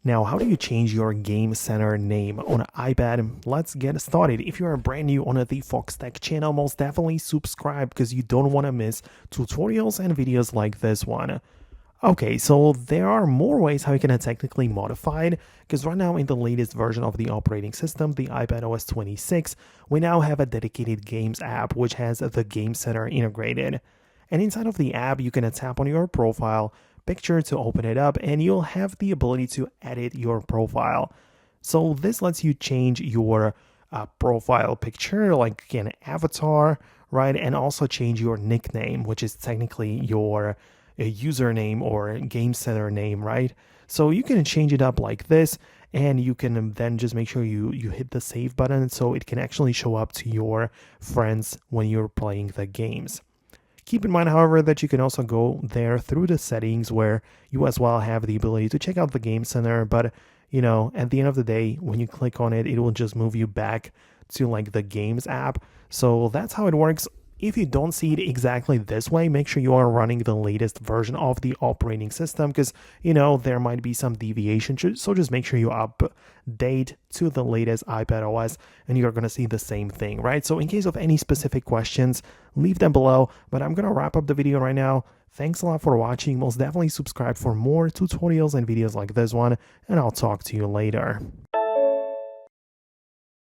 Now, how do you change your Game Center name on an iPad? Let's get started. If you are brand new on the Foxtecc channel, most definitely subscribe because you don't want to miss tutorials and videos like this one. Okay, so there are more ways how you can technically modify it, because right now in the latest version of the operating system, the iPad OS 26, we now have a dedicated Games app which has the Game Center integrated. And inside of the app, you can tap on your profile picture to open it up, and you'll have the ability to edit your profile. So this lets you change your profile picture, like an avatar, right? And also change your nickname, which is technically your username or game center name, right? So you can change it up like this, and you can then just make sure you hit the save button so it can actually show up to your friends when you're playing the games. Keep in mind, however, that you can also go there through the settings where you as well have the ability to check out the Game Center, but at the end of the day, when you click on it, it will just move you back to like the Games app. So that's how it works. If you don't see it exactly this way, make sure you are running the latest version of the operating system because, there might be some deviation. So just make sure you update to the latest iPad OS and you're going to see the same thing, right? So in case of any specific questions, leave them below. But I'm going to wrap up the video right now. Thanks a lot for watching. Most definitely subscribe for more tutorials and videos like this one, and I'll talk to you later.